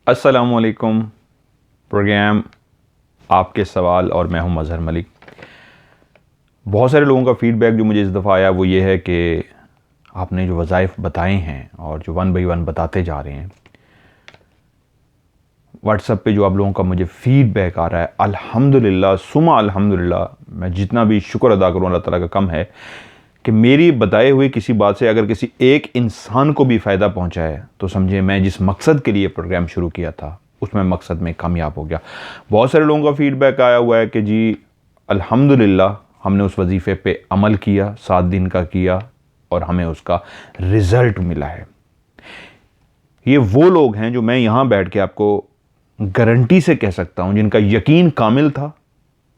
अस्सलामुअलैकुम। प्रोग्राम आपके सवाल और मैं हूं मज़हर मलिक। बहुत सारे लोगों का फ़ीडबैक जो मुझे इस दफ़ा आया वो ये है कि आपने जो वज़ाइफ बताए हैं और जो 1 बाई 1 बताते जा रहे हैं, व्हाट्सएप पे जो आप लोगों का मुझे फ़ीडबैक आ रहा है, अल्हम्दुलिल्लाह सुम्मा अल्हम्दुलिल्लाह, मैं जितना भी शुक्र अदा करूँ अल्लाह ताला का कम है कि मेरी बताए हुए किसी बात से अगर किसी एक इंसान को भी फ़ायदा पहुँचा है तो समझिए मैं जिस मकसद के लिए प्रोग्राम शुरू किया था उसमें मकसद में कामयाब हो गया। बहुत सारे लोगों का फ़ीडबैक आया हुआ है कि जी अल्हम्दुलिल्लाह हमने उस वजीफ़े पे अमल किया, 7 दिन का किया और हमें उसका रिज़ल्ट मिला है। ये वो लोग हैं जो मैं यहाँ बैठ के आपको गारंटी से कह सकता हूँ, जिनका यकीन कामिल था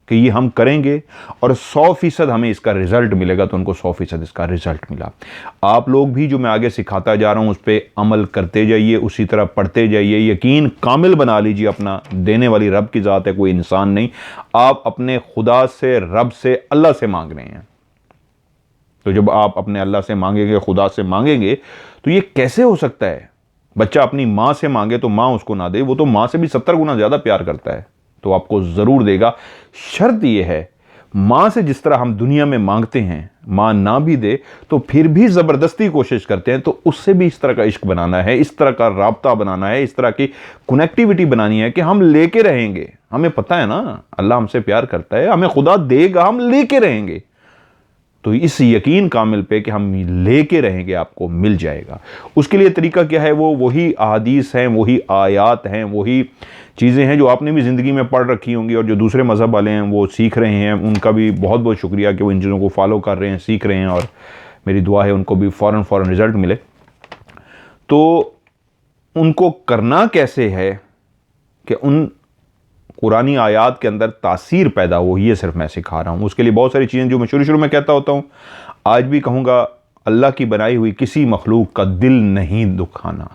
कि ये हम करेंगे और 100% हमें इसका रिज़ल्ट मिलेगा, तो उनको 100% इसका रिज़ल्ट मिला। आप लोग भी जो मैं आगे सिखाता जा रहा हूँ उस पर अमल करते जाइए, उसी तरह पढ़ते जाइए, यकीन कामिल बना लीजिए अपना। देने वाली रब की ज़ात है, कोई इंसान नहीं। आप अपने खुदा से, रब से, अल्लाह से मांग रहे हैं। तो जब आप अपने अल्लाह से मांगेंगे, खुदा से मांगेंगे, तो ये कैसे हो सकता है? बच्चा अपनी माँ से मांगे तो माँ उसको ना दे, वो तो माँ से भी 70 गुना ज़्यादा प्यार करता है, तो आपको ज़रूर देगा। शर्त यह है, माँ से जिस तरह हम दुनिया में मांगते हैं, माँ ना भी दे तो फिर भी ज़बरदस्ती कोशिश करते हैं, तो उससे भी इस तरह का इश्क बनाना है, इस तरह का राब्ता बनाना है, इस तरह की कनेक्टिविटी बनानी है कि हम लेके रहेंगे। हमें पता है ना अल्लाह हमसे प्यार करता है, हमें खुदा देगा, हम लेके रहेंगे। तो इस यकीन कामिल पे कि हम लेके रहेंगे, आपको मिल जाएगा। उसके लिए तरीका क्या है? वो वही अहादीस हैं, वही आयात हैं, वही चीज़ें हैं जो आपने भी ज़िंदगी में पढ़ रखी होंगी और जो दूसरे मज़हब वाले हैं वो सीख रहे हैं। उनका भी बहुत बहुत शुक्रिया कि वो इन चीज़ों को फॉलो कर रहे हैं, सीख रहे हैं, और मेरी दुआ है उनको भी फ़ौरन रिज़ल्ट मिले। तो उनको करना कैसे है कि उन कुरानी आयात के अंदर तासीर पैदा हो, ये सिर्फ मैं सिखा रहा हूँ। उसके लिए बहुत सारी चीज़ें जो मैं शुरू में कहता होता हूँ, आज भी कहूँगा, अल्लाह की बनाई हुई किसी मखलूक का दिल नहीं दुखाना,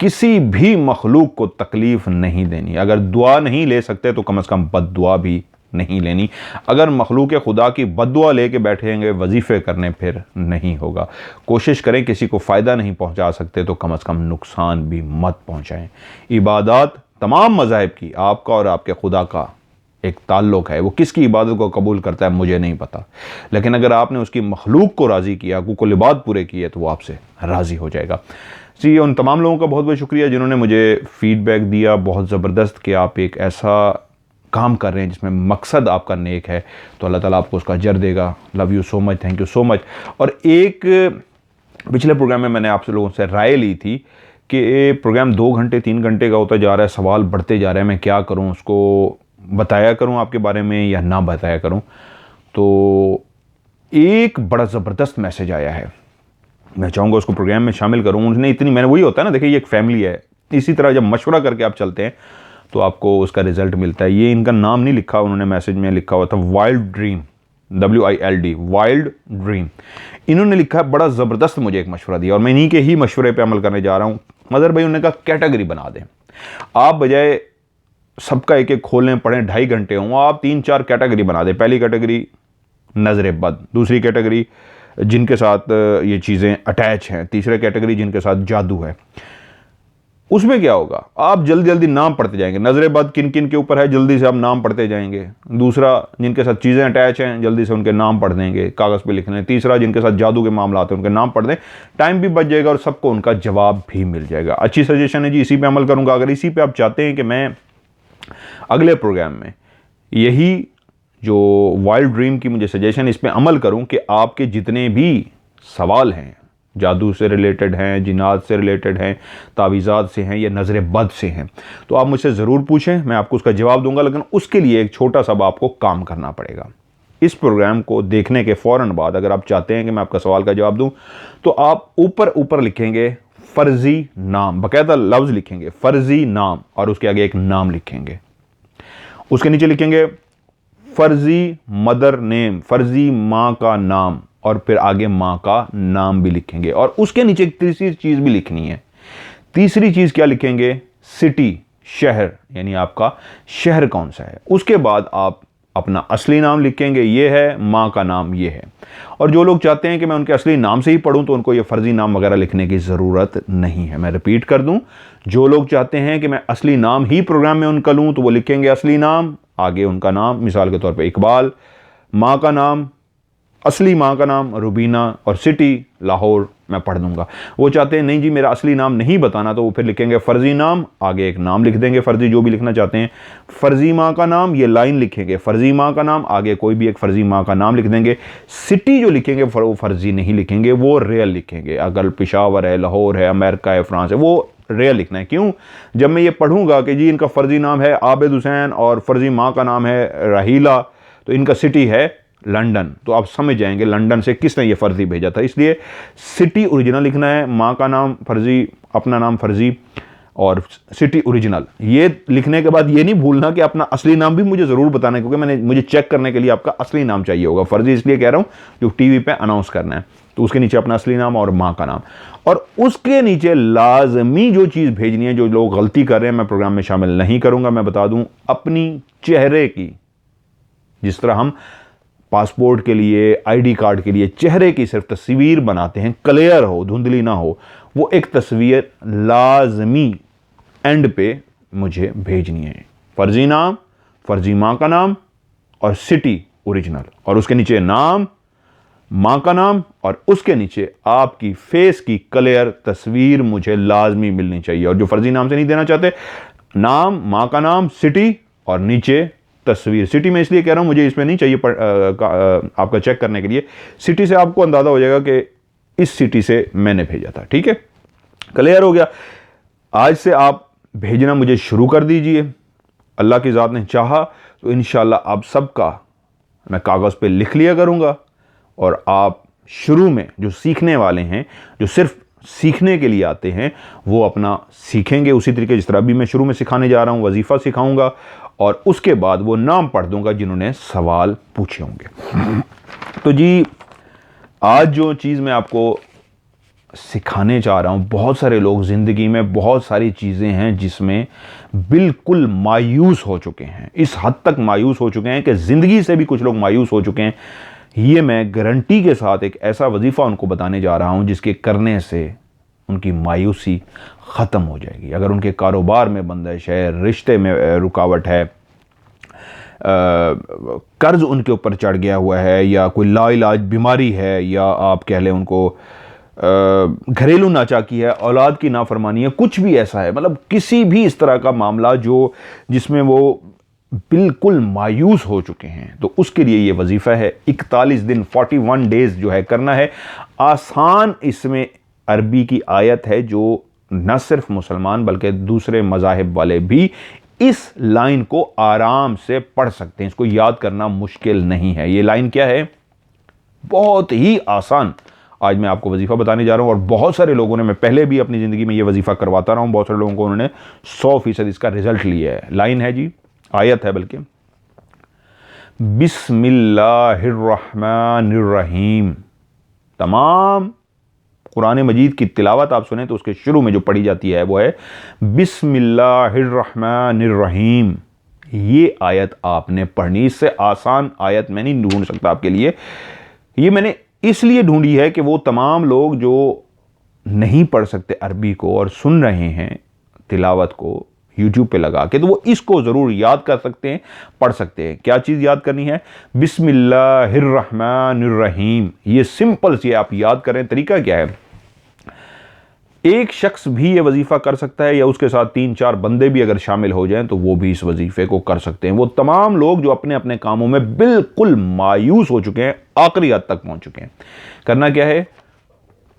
किसी भी मखलूक को तकलीफ़ नहीं देनी। अगर दुआ नहीं ले सकते तो कम से कम बद्दुआ भी नहीं लेनी। अगर मखलूक खुदा की बद्दुआ लेके बैठेंगे वजीफ़े करने, फिर नहीं होगा। कोशिश करें, किसी को फ़ायदा नहीं पहुँचा सकते तो कम से कम नुकसान भी मत पहुँचाएँ। इबादत तमाम मज़ाहिब की, आपका और आपके खुदा का एक ताल्लुक़ है। वो किसकी इबादत को कबूल करता है मुझे नहीं पता, लेकिन अगर आपने उसकी मखलूक को राज़ी किया, कुल इबादत पूरे किए, तो वो आपसे राज़ी हो जाएगा। जी, उन तमाम लोगों का बहुत बहुत शुक्रिया जिन्होंने मुझे फ़ीडबैक दिया, बहुत ज़बरदस्त, कि आप एक ऐसा काम कर रहे हैं जिसमें मकसद आपका नेक है, तो अल्लाह ताला आपको उसका अजर देगा। Love you so much, thank you so much. और एक पिछले प्रोग्राम में मैंने आपसे लोगों से राय ली थी कि प्रोग्राम 2 घंटे 3 घंटे का होता जा रहा है, सवाल बढ़ते जा रहे हैं, मैं क्या करूं? उसको बताया करूं आपके बारे में या ना बताया करूं? तो एक बड़ा ज़बरदस्त मैसेज आया है, मैं चाहूँगा उसको प्रोग्राम में शामिल करूं। उन्होंने इतनी, मैंने वही होता है ना, देखिए ये एक फैमिली है, इसी तरह जब मशवरा करके आप चलते हैं तो आपको उसका रिज़ल्ट मिलता है। ये इनका नाम नहीं लिखा, उन्होंने मैसेज में लिखा हुआ था wild dream, WILD, wild dream. इन्होंने लिखा है, बड़ा ज़बरदस्त मुझे एक मशवरा दिया और मैं इन्हीं के ही मशवरे पे अमल करने जा रहा हूँ। मदर भाई, उन्होंने कहा कैटेगरी बना दें। आप बजाय सबका एक एक खोलें पढ़ें 2.5 घंटे हों, आप 3-4 कैटेगरी बना दें। पहली कैटेगरी नज़र बद, दूसरी कैटेगरी जिनके साथ ये चीज़ें अटैच हैं, तीसरी कैटेगरी जिनके साथ जादू है। उसमें क्या होगा, आप जल्दी जल्दी नाम पढ़ते जाएंगे। नज़र बद किन किन के ऊपर है, जल्दी से आप नाम पढ़ते जाएंगे। दूसरा, जिनके साथ चीज़ें अटैच हैं, जल्दी से उनके नाम पढ़ देंगे, कागज़ पे लिख लें। तीसरा, जिनके साथ जादू के मामला आते हैं, उनके नाम पढ़ दें, टाइम भी बच जाएगा और सबको उनका जवाब भी मिल जाएगा। अच्छी सजेशन है जी, इसी पे अमल करूँगा। अगर इसी पे आप चाहते हैं कि मैं अगले प्रोग्राम में यही जो वाइल्ड ड्रीम की मुझे सजेशन, इस पर अमल करूँ कि आपके जितने भी सवाल हैं, जादू से रिलेटेड हैं, जिन्नात से रिलेटेड हैं, तावीज़ात से हैं या नज़र बद से हैं, तो आप मुझसे ज़रूर पूछें, मैं आपको उसका जवाब दूंगा। लेकिन उसके लिए एक छोटा सा आपको काम करना पड़ेगा। इस प्रोग्राम को देखने के फ़ौरन बाद अगर आप चाहते हैं कि मैं आपका सवाल का जवाब दूं, तो आप ऊपर लिखेंगे फ़र्ज़ी नाम, बाकायदा लफ्ज़ लिखेंगे फ़र्ज़ी नाम, और उसके आगे एक नाम लिखेंगे। उसके नीचे लिखेंगे फ़र्ज़ी मदर नेम, फ़र्ज़ी माँ का नाम, और फिर आगे माँ का नाम भी लिखेंगे। और उसके नीचे एक तीसरी चीज़ भी लिखनी है। तीसरी चीज़ क्या लिखेंगे? सिटी, शहर, यानी आपका शहर कौन सा है। उसके बाद आप अपना असली नाम लिखेंगे ये है, माँ का नाम ये है। और जो लोग चाहते हैं कि मैं उनके असली नाम से ही पढ़ूं तो उनको ये फ़र्ज़ी नाम वगैरह लिखने की ज़रूरत नहीं है। मैं रिपीट कर दूं, जो लोग चाहते हैं कि मैं असली नाम ही प्रोग्राम में उनका लूँ तो वो लिखेंगे असली नाम, आगे उनका नाम, मिसाल के तौर पे इकबाल, माँ का नाम, असली माँ का नाम रुबीना, और सिटी लाहौर मैं पढ़ दूंगा। वो चाहते हैं नहीं जी मेरा असली नाम नहीं बताना, तो वो फिर लिखेंगे फ़र्ज़ी नाम, आगे एक नाम लिख देंगे फ़र्ज़ी जो भी लिखना चाहते हैं, फ़र्ज़ी माँ का नाम, ये लाइन लिखेंगे, फ़र्ज़ी माँ का नाम, आगे कोई भी एक फ़र्ज़ी माँ का नाम लिख देंगे। सिटी जो लिखेंगे वो फ़र्ज़ी नहीं लिखेंगे, वो रियल लिखेंगे। अगर पेशावर है, लाहौर है, अमेरिका है, फ्रांस है, वो रियल लिखना है। क्यों? जब मैं ये पढ़ूंगा कि जी इनका फ़र्ज़ी नाम है आबिद हुसैन और फ़र्ज़ी माँ का नाम है राहीला, तो इनका सिटी है लंदन, तो आप समझ जाएंगे लंदन से किसने ये फ़र्ज़ी भेजा था। इसलिए सिटी ओरिजिनल लिखना है, माँ का नाम फ़र्ज़ी, अपना नाम फ़र्ज़ी और सिटी ओरिजिनल। ये लिखने के बाद ये नहीं भूलना कि अपना असली नाम भी मुझे ज़रूर बताना है, क्योंकि मुझे चेक करने के लिए आपका असली नाम चाहिए होगा। फ़र्ज़ी इसलिए कह रहा हूँ जो टीवी पे अनाउंस करना है, तो उसके नीचे अपना असली नाम और माँ का नाम, और उसके नीचे लाजमी जो चीज़ भेजनी है। जो लोग गलती कर रहे हैं मैं प्रोग्राम में शामिल नहीं करूँगा, मैं बता दूँ, अपनी चेहरे की, जिस तरह हम पासपोर्ट के लिए, आईडी कार्ड के लिए चेहरे की सिर्फ तस्वीर बनाते हैं, क्लियर हो, धुंधली ना हो, वो एक तस्वीर लाजमी एंड पे मुझे भेजनी है। फ़र्ज़ी नाम, फ़र्ज़ी माँ का नाम और सिटी ओरिजिनल, और उसके नीचे नाम, माँ का नाम, और उसके नीचे आपकी फेस की क्लियर तस्वीर मुझे लाजमी मिलनी चाहिए। और जो फ़र्ज़ी नाम से नहीं देना चाहते, नाम, माँ का नाम, सिटी और नीचे तस्वीर। सिटी में इसलिए कह रहा हूँ, मुझे इसमें नहीं चाहिए आपका चेक करने के लिए। सिटी से आपको अंदाज़ा हो जाएगा कि इस सिटी से मैंने भेजा था। ठीक है, क्लियर हो गया। आज से आप भेजना मुझे शुरू कर दीजिए। अल्लाह की ज़ात ने चाहा तो इंशाल्लाह आप सबका मैं कागज़ पे लिख लिया करूँगा, और आप शुरू में जो सीखने वाले हैं, जो सिर्फ सीखने के लिए आते हैं, वो अपना सीखेंगे उसी तरीके जिस तरह अभी मैं शुरू में सिखाने जा रहा हूँ। वजीफ़ा सिखाऊंगा और उसके बाद वो नाम पढ़ दूंगा जिन्होंने सवाल पूछे होंगे। तो जी आज जो चीज़ मैं आपको सिखाने चाह रहा हूँ, बहुत सारे लोग ज़िंदगी में बहुत सारी चीज़ें हैं जिसमें बिल्कुल मायूस हो चुके हैं, इस हद तक मायूस हो चुके हैं कि ज़िंदगी से भी कुछ लोग मायूस हो चुके हैं। ये मैं गारंटी के साथ एक ऐसा वजीफ़ा उनको बताने जा रहा हूँ जिसके करने से उनकी मायूसी ख़त्म हो जाएगी। अगर उनके कारोबार में बंदिश है, रिश्ते में रुकावट है, कर्ज उनके ऊपर चढ़ गया हुआ है, या कोई लाइलाज बीमारी है, या आप कह लें उनको घरेलू नाचाकी है, औलाद की नाफरमानी है, कुछ भी ऐसा है, मतलब किसी भी इस तरह का मामला जिसमें वो बिल्कुल मायूस हो चुके हैं, तो उसके लिए ये वजीफ़ा है। 41 दिन 41 डेज़ जो है करना है। आसान इसमें अरबी की आयत है जो न सिर्फ मुसलमान बल्कि दूसरे मज़ाहिब वाले भी इस लाइन को आराम से पढ़ सकते हैं। इसको याद करना मुश्किल नहीं है। ये लाइन क्या है? बहुत ही आसान आज मैं आपको वजीफ़ा बताने जा रहा हूँ, और बहुत सारे लोगों ने, मैं पहले भी अपनी ज़िंदगी में ये वजीफ़ा करवाता रहा हूँ, बहुत सारे लोगों को उन्होंने 100% इसका रिजल्ट लिया है। लाइन है जी, आयत है बल्कि, बिस्मिल्लाहिर्रहमानिर्रहीम। तमाम कुरान मजीद की तिलावत आप सुने तो उसके शुरू में जो पढ़ी जाती है वो है बिस्मिल्लाहिर्रहमानिर्रहीम। ये आयत आपने पढ़नी। इससे आसान आयत मैं नहीं ढूंढ सकता आपके लिए। ये मैंने इसलिए ढूंढी है कि वो तमाम लोग जो नहीं पढ़ सकते अरबी को और सुन रहे हैं तिलावत को यूट्यूब पे लगा के, तो वो इसको ज़रूर याद कर सकते हैं, पढ़ सकते हैं। क्या चीज़ याद करनी है? बिस्मिल्लाहिर्रहमानिर्रहीम। ये सिंपल सी आप याद करें। तरीका क्या है? एक शख्स भी ये वजीफ़ा कर सकता है, या उसके साथ 3-4 बंदे भी अगर शामिल हो जाएं तो वो भी इस वजीफ़े को कर सकते हैं। वो तमाम लोग जो अपने अपने कामों में बिल्कुल मायूस हो चुके हैं, आखिरी हद तक पहुंच चुके हैं। करना क्या है?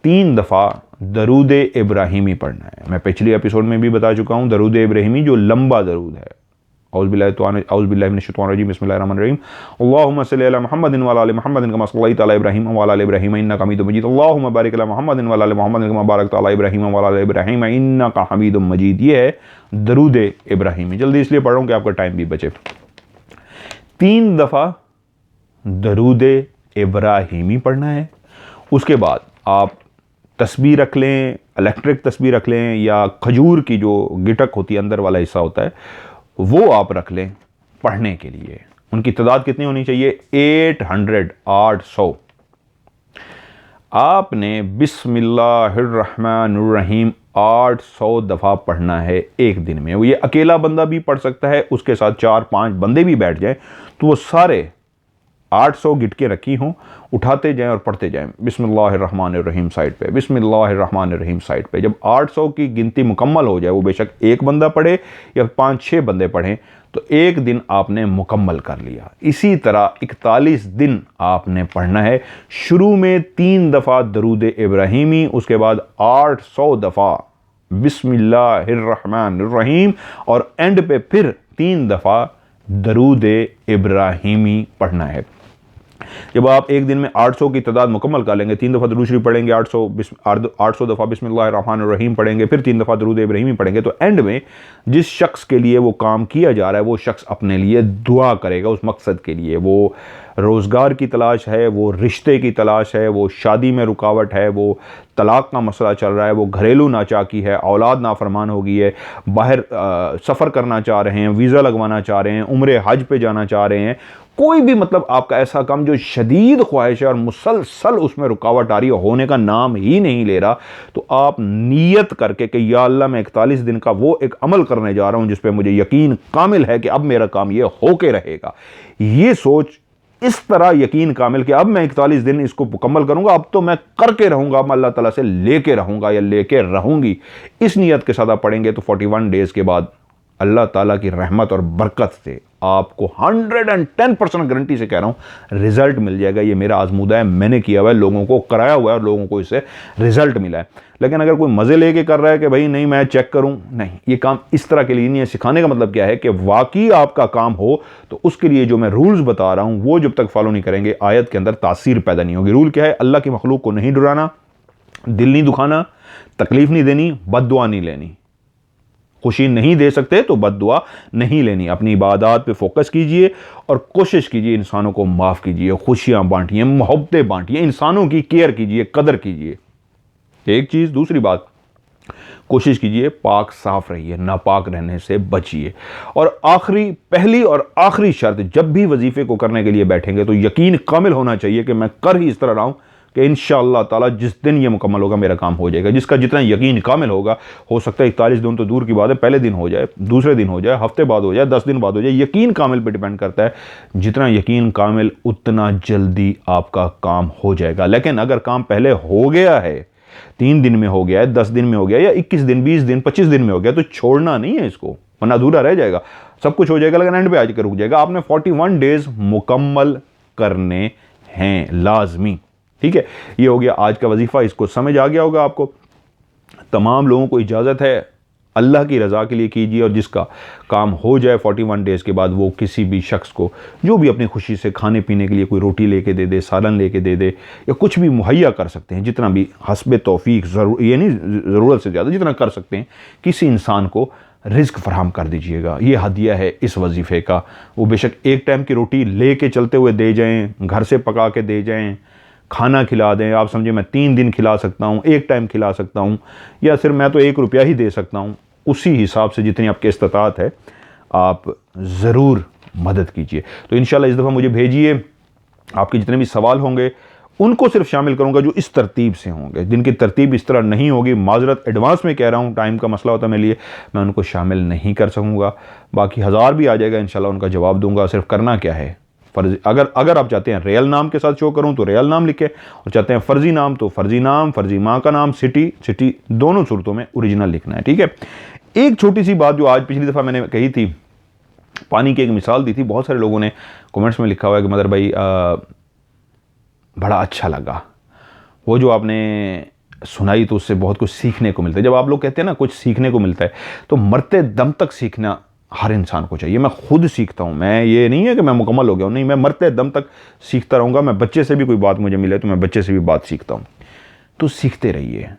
3 दफ़ा दरूद इब्राहिमी पढ़ना है। मैं पिछले एपिसोड में भी बता चुका हूँ, दरूद इब्राहिमी जो लंबा दरूद है। औज़ुबिल्लाहि मिनश्शैतानिर्रजीम, बिस्मिल्लाहिर्रहमानिर्रहीम। अल्लाहुम्मा सल्लि अला मुहम्मदिन व अला आलि मुहम्मदिन कमा सल्लैता अला इब्राहीम व अला आलि इब्राहीम इन्नका हमीदुम मजीद। अल्लाहुम्मा बारिक अला मुहम्मदिन व अला आलि मुहम्मदिन कमा बारकता अला इब्राहीम व अला आलि इब्राहीम इन्नका हमीदुम मजीद। ये है दरूद इब्राहिमी। जल्दी इसलिए पढ़ रहा हूँ कि आपका टाइम भी बचे। 3 दफ़ा दरूद इब्राहिमी पढ़ना है। उसके बाद आप तस्बीह रख लें, इलेक्ट्रिक तस्बीह रख लें, या खजूर की जो गिटक होती है, अंदर वाला हिस्सा होता है, वो आप रख लें पढ़ने के लिए। उनकी तादाद कितनी होनी चाहिए? 800, 800। आपने बिस्मिल्लाहिर्रहमानिर्रहीम 800 दफ़ा पढ़ना है एक दिन में। वो ये अकेला बंदा भी पढ़ सकता है, उसके साथ 4-5 बंदे भी बैठ जाएं तो वो सारे 800 गिटके रखी हों, उठाते जाएं और पढ़ते जाएं बिस्मिल्लाहिर्रहमानिर्रहीम साइड पे, बिस्मिल्लाहिर्रहमानिर्रहीम साइड पे। जब 800 की गिनती मुकम्मल हो जाए, वो बेशक एक बंदा पढ़े या 5-6 बंदे पढ़ें, तो एक दिन आपने मुकम्मल कर लिया। इसी तरह 41 दिन आपने पढ़ना है। शुरू में 3 दफ़ा दरूद इब्राहिमी, उसके बाद 800 दफ़ा बिस्मिल्लाहिर्रहमानिर्रहीम और एंड पे फिर 3 दफ़ा दरूद इब्राहिमी पढ़ना है। जब आप एक दिन में 800 की तादाद मुकम्मल कर लेंगे, 3 दफ़ा दरूद शरीफ पढ़ेंगे, 800 दफ़ा बिस्मिल्लाहिर्रहमानिर्रहीम पढ़ेंगे, फिर 3 दफ़ा दरूद इब्राहिमी पढ़ेंगे, तो एंड में जिस शख्स के लिए वो काम किया जा रहा है, वो शख्स अपने लिए दुआ करेगा उस मकसद के लिए। वो रोज़गार की तलाश है, वो रिश्ते की तलाश है, वो शादी में रुकावट है, वो तलाक़ का मसला चल रहा है, वो घरेलू नाचाकी है, औलाद नाफरमान हो गई है, बाहर सफ़र करना चाह रहे हैं, वीज़ा लगवाना चाह रहे हैं, उम्रे हज पे जाना चाह रहे हैं, कोई भी मतलब आपका ऐसा काम जो शदीद ख्वाहिश है और मुसलसल उसमें रुकावट आ रही है, होने का नाम ही नहीं ले रहा, तो आप नीयत करके कि या अल्लाह मैं 41 दिन का वो एक अमल करने जा रहा हूं जिस पे मुझे यकीन कामिल है कि अब मेरा काम ये होके रहेगा। ये सोच इस तरह यकीन कामिल कि अब मैं 41 दिन इसको मुकम्मल करूंगा, अब तो मैं करके रहूंगा, अब मैं अल्लाह ताला से लेके रहूंगा या लेके रहूंगी, इस नीयत के साथ आप पढ़ेंगे तो 41 डेज के बाद अल्लाह ताला की रहमत और बरकत से आपको 110% गारंटी से कह रहा हूं रिजल्ट मिल जाएगा। ये मेरा आजमूदा है, मैंने किया हुआ है, लोगों को कराया हुआ है और लोगों को इससे रिजल्ट मिला है। लेकिन अगर कोई मज़े लेके कर रहा है कि भाई नहीं मैं चेक करूं, नहीं, ये काम इस तरह के लिए नहीं है। सिखाने का मतलब क्या है कि वाकई आपका काम हो तो उसके लिए जो मैं रूल्स बता रहा हूं वो जब तक फॉलो नहीं करेंगे आयत के अंदर तासीर पैदा नहीं होगी। रूल क्या है? अल्लाह की मखलूक को नहीं डराना, दिल नहीं दुखाना, तकलीफ नहीं देनी, बद्दुआ नहीं लेनी। खुशी नहीं दे सकते तो बद्दुआ नहीं लेनी। अपनी इबादत पे फोकस कीजिए और कोशिश कीजिए इंसानों को माफ़ कीजिए, खुशियां बांटिए, मोहब्बतें बांटिए, इंसानों की केयर कीजिए, कदर कीजिए। एक चीज़। दूसरी बात, कोशिश कीजिए पाक साफ रहिए, नापाक रहने से बचिए। और आखिरी, पहली और आखिरी शर्त, जब भी वजीफे को करने के लिए बैठेंगे तो यकीन कामिल होना चाहिए कि मैं कर ही इस तरह रहा हूं कि इंशाअल्लाह ताला जिस दिन ये मुकम्मल होगा मेरा काम हो जाएगा। जिसका जितना यकीन कामिल होगा, हो सकता है 41 दिन तो दूर की बात है, पहले दिन हो जाए, दूसरे दिन हो जाए, हफ्ते बाद हो जाए, 10 दिन बाद हो जाए, यकीन कामिल पे डिपेंड करता है। जितना यकीन कामिल उतना जल्दी आपका काम हो जाएगा। लेकिन अगर काम पहले हो गया है, 3 दिन में हो गया है, 10 दिन में हो गया या 21 दिन, 20 दिन, 25 दिन में हो गया, तो छोड़ना नहीं है इसको, वरना अधूरा रह जाएगा। सब कुछ हो जाएगा लेकिन एंड पे आके रुक जाएगा। आपने 41 डेज मुकम्मल करने हैं लाजमी। ठीक है, ये हो गया आज का वजीफा। इसको समझ आ गया होगा आपको। तमाम लोगों को इजाज़त है, अल्लाह की रज़ा के लिए कीजिए और जिसका काम हो जाए 41 डेज़ के बाद, वो किसी भी शख्स को जो भी अपनी खुशी से खाने पीने के लिए कोई रोटी लेके दे दे, सालन लेके दे दे, या कुछ भी मुहैया कर सकते हैं, जितना भी हस्बे तौफीक, ये नहीं ज़रूरत से ज़्यादा, जितना कर सकते हैं किसी इंसान को रिज़्क फराहम कर दीजिएगा। ये हदिया है इस वजीफ़े का। वो बेशक एक टाइम की रोटी ले के चलते हुए दे जाएँ, घर से पका के दे जाएँ, खाना खिला दें। आप समझे मैं 3 दिन खिला सकता हूँ, एक टाइम खिला सकता हूँ, या सिर्फ मैं तो 1 रुपया ही दे सकता हूँ। उसी हिसाब से जितनी आपकी इस्तात है आप ज़रूर मदद कीजिए। तो इंशाल्लाह इस दफ़ा मुझे भेजिए। आपके जितने भी सवाल होंगे उनको सिर्फ शामिल करूंगा जो इस तरतीब से होंगे। जिनकी तरतीब इस तरह नहीं होगी, माजरत एडवांस में कह रहा हूँ, टाइम का मसला होता है मेरे लिए, मैं उनको शामिल नहीं कर सकूँगा। बाकी 1000 भी आ जाएगा इंशाल्लाह, उनका जवाब दूंगा। सिर्फ करना क्या है, फर्जी, अगर आप चाहते हैं रियल नाम के साथ शो करूं तो रियल नाम लिखें, और चाहते हैं फर्जी नाम तो फर्जी नाम, फर्जी माँ का नाम, सिटी दोनों सूरतों में ओरिजिनल लिखना है। ठीक है। एक छोटी सी बात जो आज पिछली दफ़ा मैंने कही थी, पानी की एक मिसाल दी थी, बहुत सारे लोगों ने कमेंट्स में लिखा हुआ है कि मदर भाई बड़ा अच्छा लगा वो जो आपने सुनाई, तो उससे बहुत कुछ सीखने को मिलता है। जब आप लोग कहते हैं ना कुछ सीखने को मिलता है, तो मरते दम तक सीखना हर इंसान को चाहिए। मैं खुद सीखता हूँ, मैं ये नहीं है कि मैं मुकम्मल हो गया हूँ, नहीं, मैं मरते दम तक सीखता रहूँगा। मैं बच्चे से भी कोई बात मुझे मिले तो मैं बच्चे से भी बात सीखता हूँ। तो सीखते रहिए।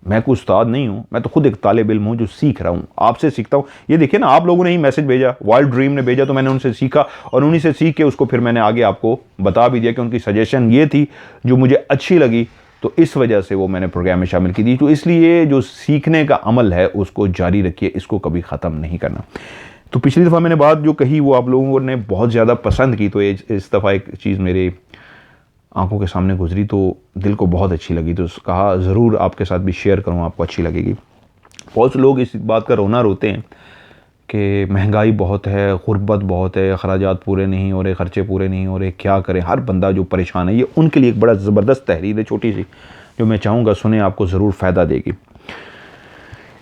मैं कोई उस्ताद नहीं हूँ, मैं तो खुद एक तालिब इल्म हूँ जो सीख रहा हूँ, आपसे सीखता हूँ। ये देखिए ना, आप लोगों ने ही मैसेज भेजा, वाइल्ड ड्रीम ने भेजा, तो मैंने उनसे सीखा और उन्हीं से सीख के उसको फिर मैंने आगे आपको बता भी दिया कि उनकी सजेशन ये थी जो मुझे अच्छी लगी, तो इस वजह से वो मैंने प्रोग्राम में शामिल की थी। तो इसलिए जो सीखने का अमल है उसको जारी रखिए, इसको कभी ख़त्म नहीं करना। तो पिछली दफ़ा मैंने बात जो कही वो आप लोगों ने बहुत ज़्यादा पसंद की, तो इस दफ़ा एक चीज़ मेरे आंखों के सामने गुजरी तो दिल को बहुत अच्छी लगी, तो कहा ज़रूर आपके साथ भी शेयर करूँ, आपको अच्छी लगेगी। बहुत से लोग इस बात का रोना रोते हैं कि महंगाई बहुत है, गुर्बत बहुत है, अखराजात पूरे नहीं हो रहे, ख़र्चे पूरे नहीं हो रहे, क्या करें। हर बंदा जो परेशान है, ये उनके लिए एक बड़ा ज़बरदस्त तहरीर है छोटी सी, जो मैं चाहूँगा सुने, आपको ज़रूर फ़ायदा देगी।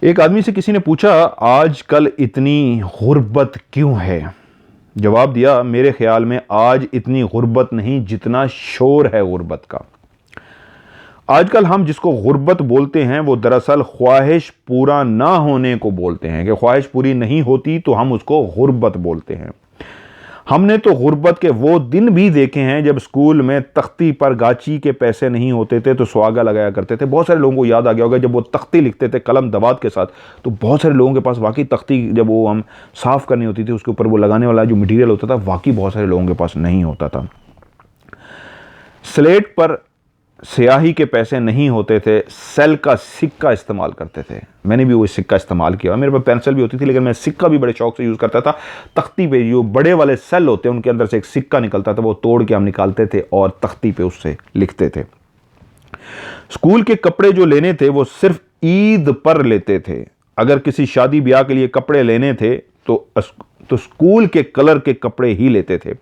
एक आदमी से किसी ने पूछा, आजकल इतनी गुर्बत क्यों है? जवाब दिया, मेरे ख्याल में आज इतनी गुर्बत नहीं जितना शोर है गुर्बत का। आजकल हम जिसको गुर्बत बोलते हैं वो दरअसल ख्वाहिश पूरा ना होने को बोलते हैं, कि ख्वाहिश पूरी नहीं होती तो हम उसको गुर्बत बोलते हैं। हमने तो गुर्बत के वो दिन भी देखे हैं जब स्कूल में तख्ती पर गाची के पैसे नहीं होते थे तो सुहागा लगाया करते थे। बहुत सारे लोगों को याद आ गया होगा, जब वो तख्ती लिखते थे कलम दवात के साथ, तो बहुत सारे लोगों के पास वाकई तख्ती, जब वो हम साफ़ करनी होती थी उसके ऊपर वो लगाने वाला जो मटीरियल होता था, वाकई बहुत सारे लोगों के पास नहीं होता था। स्लेट पर स्याही के पैसे नहीं होते थे, सेल का सिक्का इस्तेमाल करते थे। मैंने भी वो सिक्का इस्तेमाल किया, मेरे पास पेंसिल भी होती थी लेकिन मैं सिक्का भी बड़े शौक से यूज़ करता था। तख्ती पे जो बड़े वाले सेल होते हैं उनके अंदर से एक सिक्का निकलता था, वो तोड़ के हम निकालते थे और तख्ती पे उससे लिखते थे। स्कूल के कपड़े जो लेने थे वो सिर्फ ईद पर लेते थे। अगर किसी शादी ब्याह के लिए कपड़े लेने थे तो स्कूल के कलर के कपड़े ही लेते थे।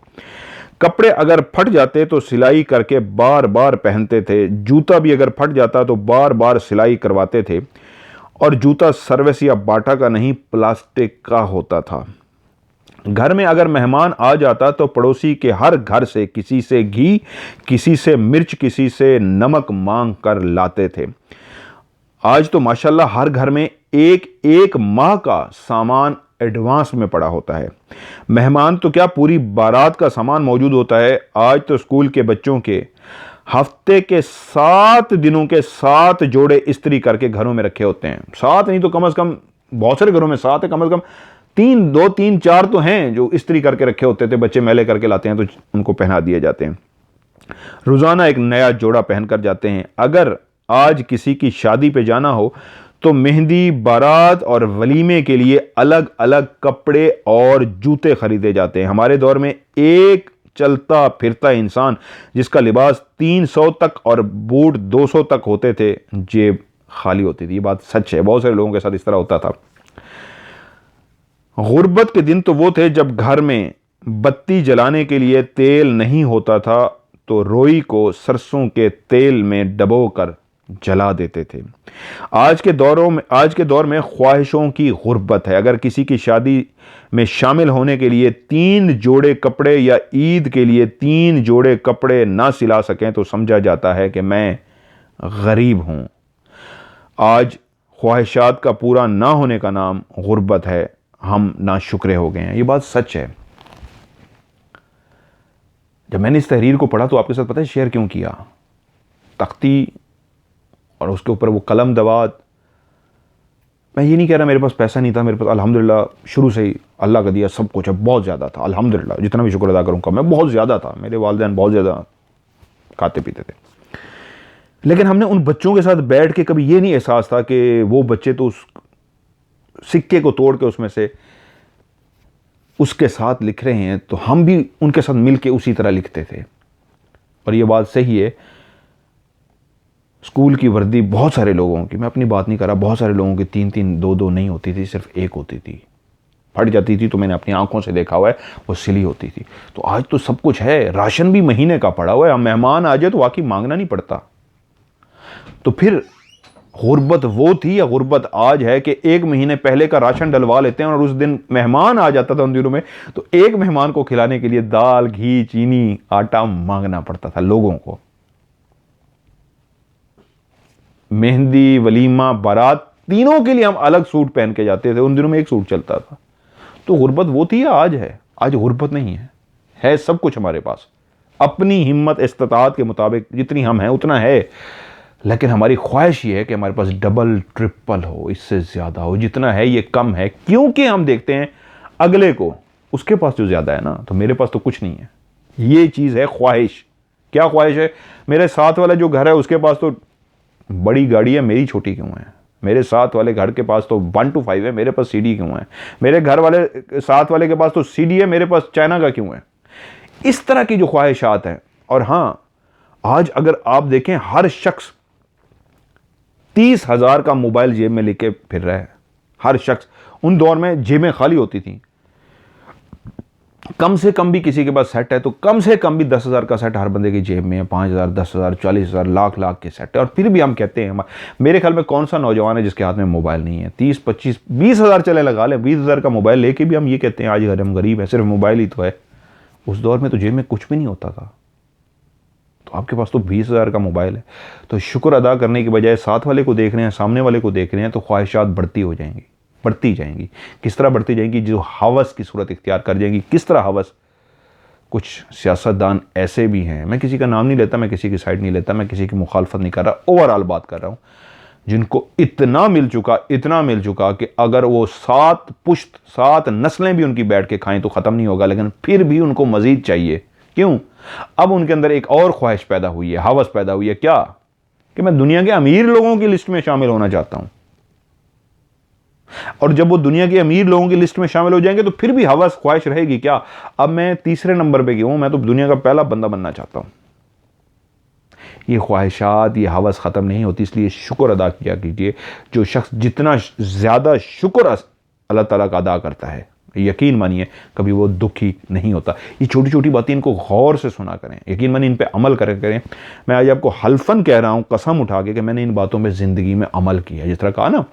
कपड़े अगर फट जाते तो सिलाई करके बार बार पहनते थे। जूता भी अगर फट जाता तो बार बार सिलाई करवाते थे, और जूता सर्विस या बाटा का नहीं, प्लास्टिक का होता था। घर में अगर मेहमान आ जाता तो पड़ोसी के हर घर से किसी से घी, किसी से मिर्च, किसी से नमक मांग कर लाते थे। आज तो माशाल्लाह हर घर में एक एक माह का सामान एडवांस में पड़ा होता है। मेहमान तो क्या, पूरी बारात का सामान मौजूद होता है। आज तो स्कूल के बच्चों के हफ्ते के 7 दिनों के 7 जोड़े इस्त्री करके घरों में रखे होते हैं। 7 नहीं तो कम से कम, बहुत सारे घरों में 7 है, कम से कम 2 3 4 तो हैं जो इस्त्री करके रखे होते थे। बच्चे मैले करके लाते हैं तो उनको पहना दिए जाते हैं। रोजाना एक नया जोड़ा पहनकर जाते हैं। अगर आज किसी की शादी पे जाना हो तो मेहंदी, बारात और वलीमे के लिए अलग अलग कपड़े और जूते खरीदे जाते हैं। हमारे दौर में एक चलता फिरता इंसान जिसका लिबास 300 तक और बूट 200 तक होते थे, जेब खाली होती थी। ये बात सच है, बहुत सारे लोगों के साथ इस तरह होता था। गुर्बत के दिन तो वो थे जब घर में बत्ती जलाने के लिए तेल नहीं होता था तो रोई को सरसों के तेल में डबोकर जला देते थे। आज के दौर में ख्वाहिशों की गुर्बत है। अगर किसी की शादी में शामिल होने के लिए 3 जोड़े कपड़े या ईद के लिए 3 जोड़े कपड़े ना सिला सकें तो समझा जाता है कि मैं गरीब हूं। आज ख्वाहिशात का पूरा ना होने का नाम गुर्बत है। हम नाशुक्रे हो गए हैं। ये बात सच है। जब मैंने इस तहरीर को पढ़ा तो आपके साथ पता है शेयर क्यों किया? तख्ती और उसके ऊपर वो कलम दवात। मैं ये नहीं कह रहा मेरे पास पैसा नहीं था, मेरे पास अल्हम्दुलिल्लाह शुरू से ही अल्लाह का दिया सब कुछ है, बहुत ज़्यादा था अल्हम्दुलिल्लाह, जितना भी शुक्र अदा करूँ कम है, बहुत ज़्यादा था। मेरे वालिदैन बहुत ज़्यादा खाते पीते थे। लेकिन हमने उन बच्चों के साथ बैठ के कभी ये नहीं एहसास था कि वो बच्चे तो उस सिक्के को तोड़ के उसमें से उसके साथ लिख रहे हैं, तो हम भी उनके साथ मिल के उसी तरह लिखते थे। और ये बात सही है, स्कूल की वर्दी बहुत सारे लोगों की, मैं अपनी बात नहीं कर रहा, बहुत सारे लोगों की 3-3 2-2 नहीं होती थी, सिर्फ एक होती थी। फट जाती थी तो मैंने अपनी आंखों से देखा हुआ है, वो सिली होती थी। तो आज तो सब कुछ है, राशन भी महीने का पड़ा हुआ है। हम मेहमान आ जाए तो वाकई मांगना नहीं पड़ता। तो फिर गुर्बत वो थी या गुर्बत आज है कि 1 महीने पहले का राशन डलवा लेते हैं और उस दिन मेहमान आ जाता था उन दिनों में, तो एक मेहमान को खिलाने के लिए दाल, घी, चीनी, आटा मांगना पड़ता था लोगों को। मेहंदी, वलीमा, बारात, तीनों के लिए हम अलग सूट पहन के जाते थे। उन दिनों में एक सूट चलता था। तो गुर्बत वो थी या आज है? आज गुर्बत नहीं है सब कुछ हमारे पास। अपनी हिम्मत इस्तिताअत के मुताबिक जितनी हम हैं उतना है, लेकिन हमारी ख्वाहिश ये है कि हमारे पास डबल ट्रिपल हो, इससे ज़्यादा हो। जितना है ये कम है, क्योंकि हम देखते हैं अगले को, उसके पास जो ज़्यादा है ना, तो मेरे पास तो कुछ नहीं है। ये चीज़ है ख्वाहिश। क्या ख्वाहिश है? मेरे साथ वाला जो घर है उसके पास तो बड़ी गाड़ी है, मेरी छोटी क्यों है? मेरे साथ वाले घर के पास तो 1 to 5 है, मेरे पास CD क्यों है? मेरे घर वाले साथ वाले के पास तो CD है, मेरे पास चाइना का क्यों है? इस तरह की जो ख्वाहिशात हैं। और हाँ, आज अगर आप देखें, हर शख्स 30,000 का मोबाइल जेब में लेके फिर रहा है। हर शख्स। उन दौर में जेबें खाली होती थी, कम से कम भी किसी के पास सेट है तो कम से कम भी 10,000 का सेट हर बंदे की जेब में है। 5,000, 10,000, 40,000, लाख के सेट है। और फिर भी हम कहते हैं, मेरे ख्याल में कौन सा नौजवान है जिसके हाथ में मोबाइल नहीं है? 30, 25, 20,000 चले लगा लें, 20,000 का मोबाइल लेके भी हम ये कहते हैं आज हम गरीब हैं, सिर्फ मोबाइल ही तो है। उस दौर में तो जेब में कुछ भी नहीं होता था, तो आपके पास तो 20,000 का मोबाइल है। तो शुक्र अदा करने की बजाय साथ वाले को देख रहे हैं, सामने वाले को देख रहे हैं, तो ख्वाहिशात बढ़ती हो जाएंगी, बढ़ती जाएंगी। किस तरह बढ़ती जाएंगी? जो हवस की सूरत इख्तियार कर जाएंगी। किस तरह हवस? कुछ सियासतदान ऐसे भी हैं, मैं किसी का नाम नहीं लेता, मैं किसी की साइड नहीं लेता, मैं किसी की मुखालफत नहीं कर रहा, ओवरऑल बात कर रहा हूं, जिनको इतना मिल चुका कि अगर वो 7 पुश्त 7 नस्लें भी उनकी बैठ के खाएं तो ख़त्म नहीं होगा, लेकिन फिर भी उनको मज़ीद चाहिए। क्यों? अब उनके अंदर एक और ख्वाहिश पैदा हुई है, हवस पैदा हुई है। क्या? कि मैं दुनिया के अमीर लोगों की लिस्ट में शामिल होना चाहता हूं। और जब वो दुनिया के अमीर लोगों की लिस्ट में शामिल हो जाएंगे तो फिर भी हवस, ख्वाहिश रहेगी। क्या? अब मैं तीसरे नंबर पे क्यों हूं, मैं तो दुनिया का पहला बंदा बनना चाहता हूं। ये ख्वाहिशात, ये हवस ख़त्म नहीं होती। इसलिए शुक्र अदा किया कीजिए। जो शख्स जितना ज़्यादा शुक्र अल्लाह ताला का अदा करता है, यकीन मानिए कभी वो दुखी नहीं होता। ये छोटी छोटी बातें इनको गौर से सुना करें, यकीन मानिए इन पे अमल करें। मैं आज आपको हल्फन कह रहा हूँ, कसम उठा के, कि मैंने इन बातों पे ज़िंदगी में अमल किया। जिस तरह कहा ना,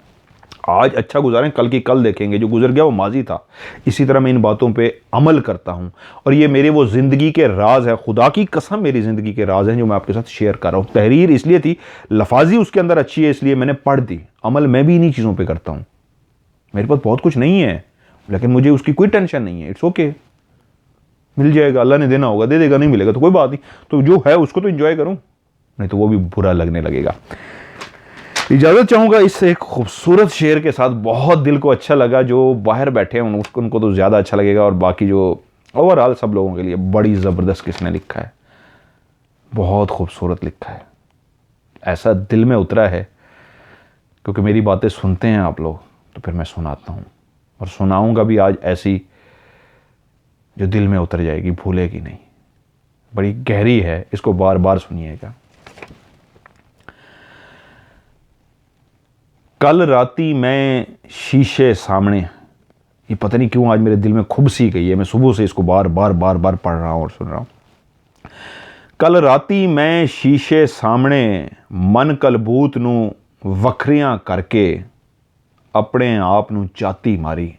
आज अच्छा गुजारें, कल की कल देखेंगे, जो गुजर गया वो माजी था। इसी तरह मैं इन बातों पे अमल करता हूं और ये मेरे वो ज़िंदगी के राज है, खुदा की कसम मेरी ज़िंदगी के राज हैं जो मैं आपके साथ शेयर कर रहा हूं। तहरीर इसलिए थी, लफाजी उसके अंदर अच्छी है इसलिए मैंने पढ़ दी। अमल मैं भी इन्हीं चीज़ों पर करता हूँ। मेरे पास बहुत कुछ नहीं है लेकिन मुझे उसकी कोई टेंशन नहीं है। इट्स ओके, मिल जाएगा, अल्लाह ने देना होगा, दे देगा, नहीं मिलेगा तो कोई बात नहीं। तो जो है उसको तो इंजॉय करूँ, नहीं तो वो भी बुरा लगने लगेगा। इजाज़त चाहूँगा इस एक खूबसूरत शेर के साथ। बहुत दिल को अच्छा लगा। जो बाहर बैठे हैं उनको तो ज़्यादा अच्छा लगेगा, और बाकी जो ओवरऑल सब लोगों के लिए बड़ी ज़बरदस्त किसने लिखा है, बहुत खूबसूरत लिखा है। ऐसा दिल में उतरा है, क्योंकि मेरी बातें सुनते हैं आप लोग तो फिर मैं सुनाता हूँ, और सुनाऊँगा भी आज ऐसी जो दिल में उतर जाएगी, भूलेगी नहीं। बड़ी गहरी है, इसको बार बार सुनिएगा। कल राती मैं शीशे सामने, ये पता नहीं क्यों आज मेरे दिल में खुब सी गई है, मैं सुबह से इसको बार बार पढ़ रहा हूँ और सुन रहा हूँ। कल राती मैं शीशे सामने मन कलबूत नू वखरियां करके अपने आप नू चाती मारी।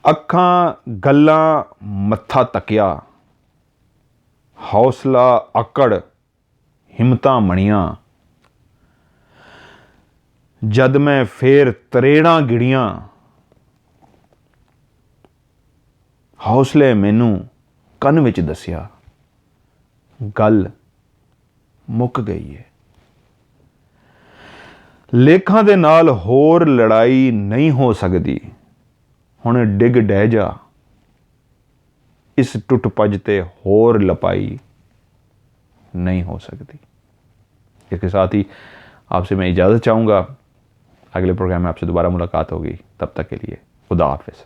अखां गल्लां मत्था तकिया, हौसला अकड़ हिम्मतां मणियां। जद मैं फेर तरेड़ा गिड़ियां, हौसले मैनू कन विच दसिया, गल मुक गई है। लेखां दे नाल होर लड़ाई नहीं हो सकती, हुण डिग डह जा, इस टुट भज ते होर लपाई नहीं हो सकती। इसके साथ ही आपसे मैं इजाज़त चाहूँगा। अगले प्रोग्राम में आपसे दोबारा मुलाकात होगी, तब तक के लिए खुदा हाफिज़।